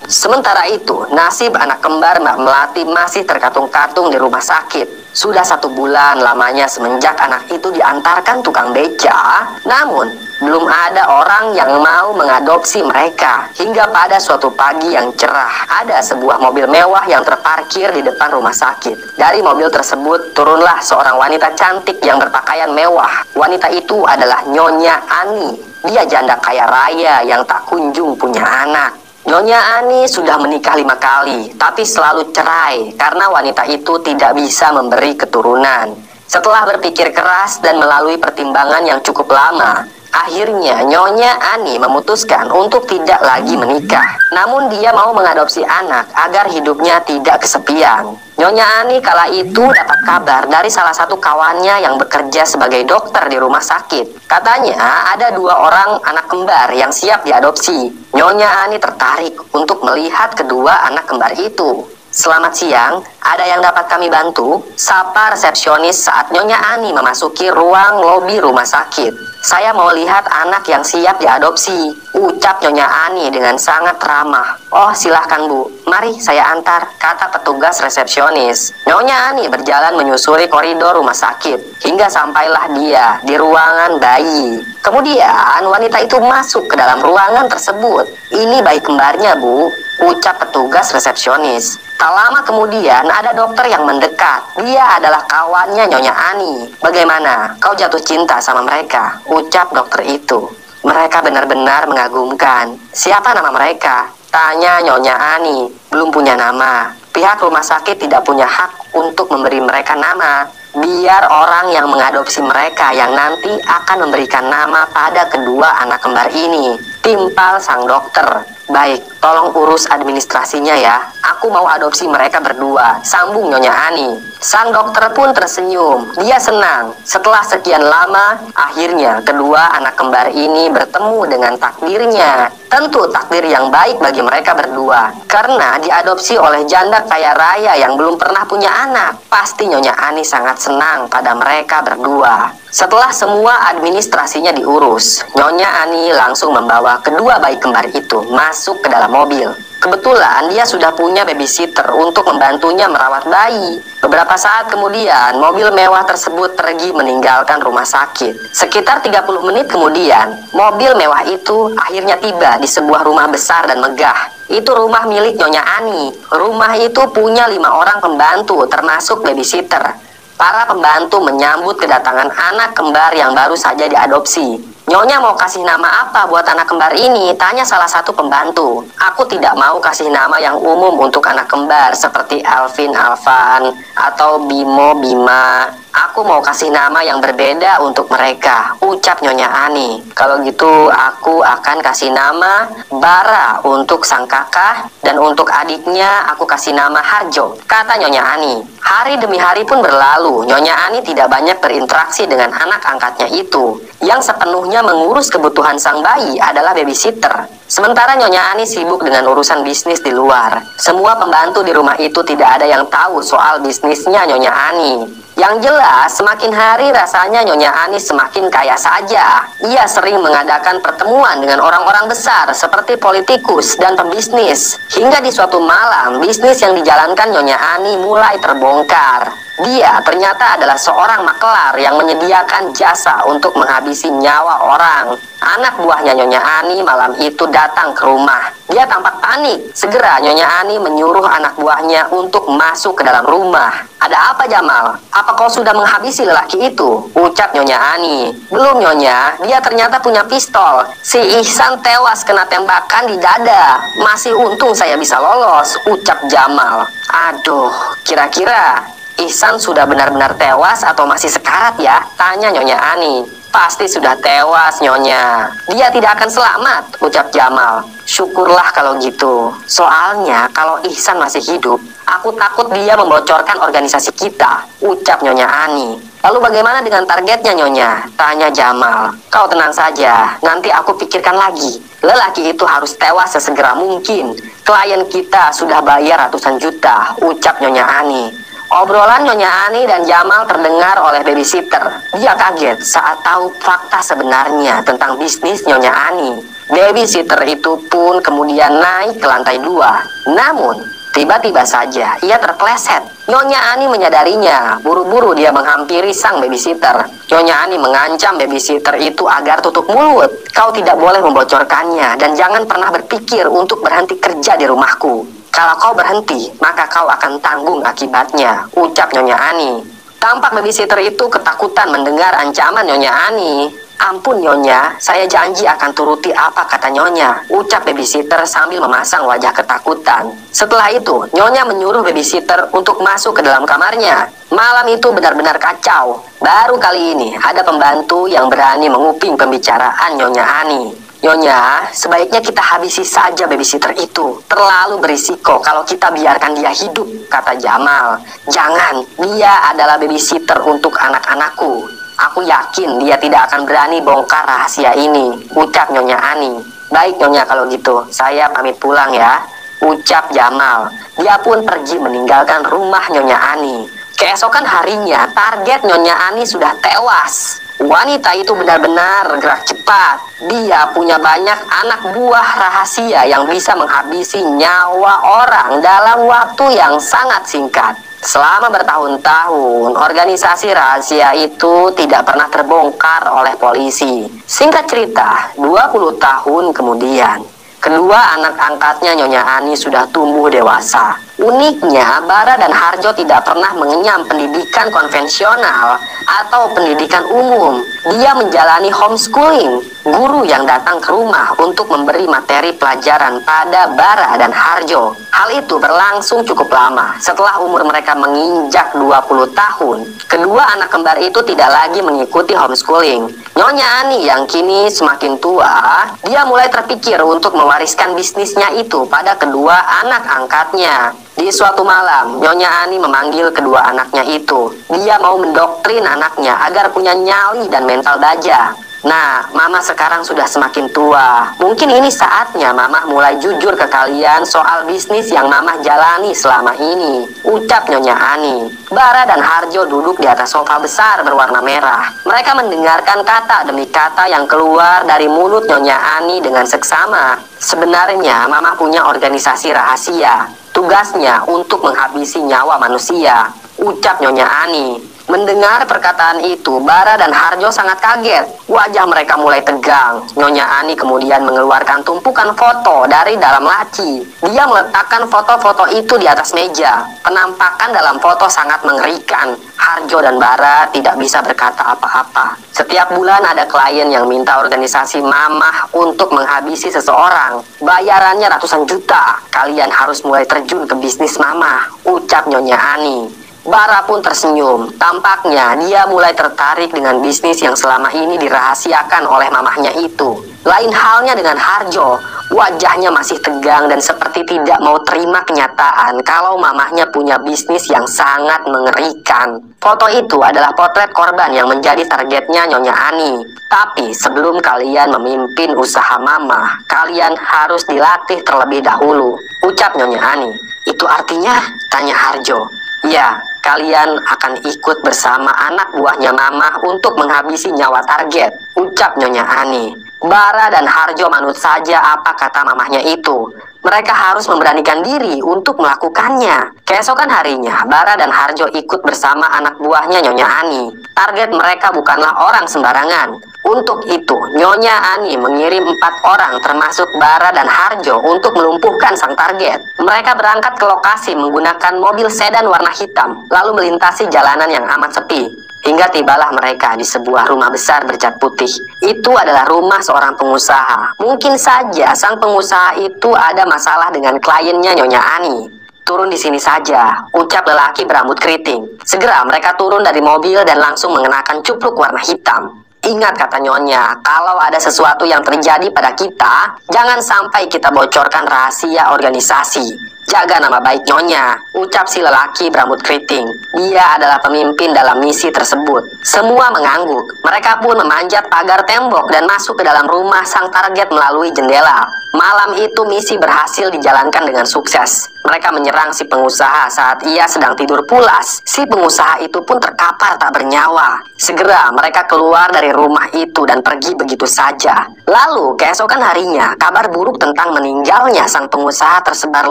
Sementara itu, nasib anak kembar Mbak Melati masih terkatung-katung di rumah sakit. Sudah 1 bulan lamanya semenjak anak itu diantarkan tukang beca, namun belum ada orang yang mau mengadopsi mereka. Hingga pada suatu pagi yang cerah, ada sebuah mobil mewah yang terparkir di depan rumah sakit. Dari mobil tersebut turunlah seorang wanita cantik yang berpakaian mewah. Wanita itu adalah Nyonya Ani. Dia janda kaya raya yang tak kunjung punya anak. Nyonya Ani sudah menikah 5 kali, tapi selalu cerai karena wanita itu tidak bisa memberi keturunan. Setelah berpikir keras dan melalui pertimbangan yang cukup lama, akhirnya Nyonya Ani memutuskan untuk tidak lagi menikah. Namun dia mau mengadopsi anak agar hidupnya tidak kesepian. Nyonya Ani kala itu dapat kabar dari salah satu kawannya yang bekerja sebagai dokter di rumah sakit. Katanya ada 2 orang anak kembar yang siap diadopsi. Nyonya Ani tertarik untuk melihat kedua anak kembar itu. Selamat siang, ada yang dapat kami bantu? Sapa resepsionis saat Nyonya Ani memasuki ruang lobi rumah sakit. Saya mau lihat anak yang siap diadopsi, ucap Nyonya Ani dengan sangat ramah. Oh silahkan Bu, mari saya antar, kata petugas resepsionis. Nyonya Ani berjalan menyusuri koridor rumah sakit, hingga sampailah dia di ruangan bayi. Kemudian wanita itu masuk ke dalam ruangan tersebut. Ini bayi kembarnya Bu, ucap petugas resepsionis. Tak lama kemudian ada dokter yang mendekat. Dia adalah kawannya Nyonya Ani. Bagaimana? Kau jatuh cinta sama mereka? Ucap dokter itu. Mereka benar-benar mengagumkan. Siapa nama mereka? Tanya Nyonya Ani. Belum punya nama. Pihak rumah sakit tidak punya hak untuk memberi mereka nama. Biar orang yang mengadopsi mereka yang nanti akan memberikan nama pada kedua anak kembar ini, timpal sang dokter. Baik, tolong urus administrasinya ya. Aku mau adopsi mereka berdua, sambung Nyonya Ani. Sang dokter pun tersenyum. Dia senang. Setelah sekian lama, akhirnya kedua anak kembar ini bertemu dengan takdirnya. Tentu takdir yang baik bagi mereka berdua, karena diadopsi oleh janda kaya raya yang belum pernah punya anak. Pasti Nyonya Ani sangat senang pada mereka berdua. Setelah semua administrasinya diurus, Nyonya Ani langsung membawa kedua bayi kembar itu masuk ke dalam mobil. Kebetulan dia sudah punya babysitter untuk membantunya merawat bayi. Beberapa saat kemudian, mobil mewah tersebut pergi meninggalkan rumah sakit. Sekitar 30 menit kemudian, mobil mewah itu akhirnya tiba di sebuah rumah besar dan megah. Itu rumah milik Nyonya Ani. Rumah itu punya 5 orang pembantu termasuk babysitter. Para pembantu menyambut kedatangan anak kembar yang baru saja diadopsi. Nyonya mau kasih nama apa buat anak kembar ini? Tanya salah satu pembantu. Aku tidak mau kasih nama yang umum untuk anak kembar seperti Alvin Alvan atau Bimo Bima. Aku mau kasih nama yang berbeda untuk mereka, ucap Nyonya Ani. Kalau gitu aku akan kasih nama Bara untuk sang kakak, dan untuk adiknya aku kasih nama Harjo, kata Nyonya Ani. Hari demi hari pun berlalu, Nyonya Ani tidak banyak berinteraksi dengan anak angkatnya itu. Yang sepenuhnya mengurus kebutuhan sang bayi adalah babysitter. Sementara Nyonya Ani sibuk dengan urusan bisnis di luar. Semua pembantu di rumah itu tidak ada yang tahu soal bisnisnya Nyonya Ani. Yang jelas, semakin hari rasanya Nyonya Ani semakin kaya saja. Ia sering mengadakan pertemuan dengan orang-orang besar seperti politikus dan pembisnis. Hingga di suatu malam, bisnis yang dijalankan Nyonya Ani mulai terbongkar. Dia ternyata adalah seorang makelar yang menyediakan jasa untuk menghabisi nyawa orang. Anak buahnya Nyonya Ani malam itu datang ke rumah. Dia tampak panik. Segera Nyonya Ani menyuruh anak buahnya untuk masuk ke dalam rumah. Ada apa Jamal? Apa kau sudah menghabisi lelaki itu? Ucap Nyonya Ani. Belum Nyonya, dia ternyata punya pistol. Si Ihsan tewas kena tembakan di dada. Masih untung saya bisa lolos, ucap Jamal. Aduh, kira-kira Ihsan sudah benar-benar tewas atau masih sekarat ya? Tanya Nyonya Ani. Pasti sudah tewas Nyonya. Dia tidak akan selamat, ucap Jamal. Syukurlah kalau gitu. Soalnya kalau Ihsan masih hidup, aku takut dia membocorkan organisasi kita, ucap Nyonya Ani. Lalu bagaimana dengan targetnya Nyonya? Tanya Jamal. Kau tenang saja, nanti aku pikirkan lagi. Lelaki itu harus tewas sesegera mungkin. Klien kita sudah bayar ratusan juta, ucap Nyonya Ani. Obrolan Nyonya Ani dan Jamal terdengar oleh babysitter. Dia kaget saat tahu fakta sebenarnya tentang bisnis Nyonya Ani. Babysitter itu pun kemudian naik ke lantai 2. Namun, tiba-tiba saja ia terpeleset. Nyonya Ani menyadarinya. Buru-buru dia menghampiri sang babysitter. Nyonya Ani mengancam babysitter itu agar tutup mulut. Kau tidak boleh membocorkannya dan jangan pernah berpikir untuk berhenti kerja di rumahku. Kalau kau berhenti, maka kau akan tanggung akibatnya, ucap Nyonya Ani. Tampak babysitter itu ketakutan mendengar ancaman Nyonya Ani. Ampun Nyonya, saya janji akan turuti apa kata Nyonya, ucap babysitter sambil memasang wajah ketakutan. Setelah itu, Nyonya menyuruh babysitter untuk masuk ke dalam kamarnya. Malam itu benar-benar kacau. Baru kali ini ada pembantu yang berani menguping pembicaraan Nyonya Ani. Nyonya, sebaiknya kita habisi saja babysitter itu. Terlalu berisiko kalau kita biarkan dia hidup, kata Jamal. Jangan, dia adalah babysitter untuk anak-anakku. Aku yakin dia tidak akan berani bongkar rahasia ini, ucap Nyonya Ani. Baik Nyonya kalau gitu, saya pamit pulang ya, ucap Jamal. Dia pun pergi meninggalkan rumah Nyonya Ani. Keesokan harinya, target Nyonya Ani sudah tewas. Wanita itu benar-benar gerak cepat. Dia punya banyak anak buah rahasia yang bisa menghabisi nyawa orang dalam waktu yang sangat singkat. Selama bertahun-tahun, organisasi rahasia itu tidak pernah terbongkar oleh polisi. Singkat cerita, 20 tahun kemudian, kedua anak angkatnya Nyonya Ani sudah tumbuh dewasa. Uniknya, Bara dan Harjo tidak pernah mengenyam pendidikan konvensional atau pendidikan umum. Dia menjalani homeschooling, guru yang datang ke rumah untuk memberi materi pelajaran pada Bara dan Harjo. Hal itu berlangsung cukup lama. Setelah umur mereka menginjak 20 tahun, kedua anak kembar itu tidak lagi mengikuti homeschooling. Nyonya Ani yang kini semakin tua, dia mulai terpikir untuk mewariskan bisnisnya itu pada kedua anak angkatnya. Di suatu malam, Nyonya Ani memanggil kedua anaknya itu. Dia mau mendoktrin anaknya agar punya nyali dan mental baja. Nah, Mama sekarang sudah semakin tua. Mungkin ini saatnya Mama mulai jujur ke kalian soal bisnis yang Mama jalani selama ini, ucap Nyonya Ani. Bara dan Harjo duduk di atas sofa besar berwarna merah. Mereka mendengarkan kata demi kata yang keluar dari mulut Nyonya Ani dengan seksama. Sebenarnya Mama punya organisasi rahasia. Tugasnya untuk menghabisi nyawa manusia, ucap Nyonya Ani. Mendengar perkataan itu, Bara dan Harjo sangat kaget. Wajah mereka mulai tegang. Nyonya Ani kemudian mengeluarkan tumpukan foto dari dalam laci. Dia meletakkan foto-foto itu di atas meja. Penampakan dalam foto sangat mengerikan. Harjo dan Bara tidak bisa berkata apa-apa. Setiap bulan ada klien yang minta organisasi Mamah untuk menghabisi seseorang. Bayarannya ratusan juta. Kalian harus mulai terjun ke bisnis Mamah, ucap Nyonya Ani. Bara pun tersenyum. Tampaknya dia mulai tertarik dengan bisnis yang selama ini dirahasiakan oleh mamahnya itu. Lain halnya dengan Harjo. Wajahnya masih tegang dan seperti tidak mau terima kenyataan kalau mamahnya punya bisnis yang sangat mengerikan. Foto itu adalah potret korban yang menjadi targetnya Nyonya Ani. Tapi sebelum kalian memimpin usaha mamah, kalian harus dilatih terlebih dahulu, ucap Nyonya Ani. Itu artinya? Tanya Harjo. Ya, kalian akan ikut bersama anak buahnya Mamah untuk menghabisi nyawa target, ucap Nyonya Ani. Bara dan Harjo manut saja apa kata mamahnya itu. Mereka harus memberanikan diri untuk melakukannya. Keesokan harinya, Bara dan Harjo ikut bersama anak buahnya Nyonya Ani. Target mereka bukanlah orang sembarangan. Untuk itu, Nyonya Ani mengirim 4 orang termasuk Bara dan Harjo untuk melumpuhkan sang target. Mereka berangkat ke lokasi menggunakan mobil sedan warna hitam, lalu melintasi jalanan yang amat sepi. Hingga tibalah mereka di sebuah rumah besar bercat putih. Itu adalah rumah seorang pengusaha. Mungkin saja sang pengusaha itu ada masalah dengan kliennya Nyonya Ani. Turun di sini saja, ucap lelaki berambut keriting. Segera mereka turun dari mobil dan langsung mengenakan cupluk warna hitam. Ingat kata Nyonya, kalau ada sesuatu yang terjadi pada kita, jangan sampai kita bocorkan rahasia organisasi. Jaga nama baik Nyonya, ucap si lelaki berambut keriting. Dia adalah pemimpin dalam misi tersebut. Semua mengangguk. Mereka pun memanjat pagar tembok dan masuk ke dalam rumah sang target melalui jendela. Malam itu misi berhasil dijalankan dengan sukses. Mereka menyerang si pengusaha saat ia sedang tidur pulas. Si pengusaha itu pun terkapar tak bernyawa. Segera mereka keluar dari rumah itu dan pergi begitu saja. Lalu keesokan harinya, kabar buruk tentang meninggalnya sang pengusaha tersebar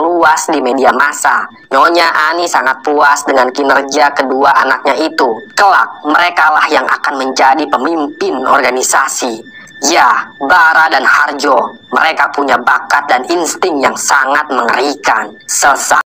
luas di media massa. Nyonya Ani sangat puas dengan kinerja kedua anaknya itu. Kelak, merekalah yang akan menjadi pemimpin organisasi. Ya, Bara dan Harjo, mereka punya bakat dan insting yang sangat mengerikan. Selesai.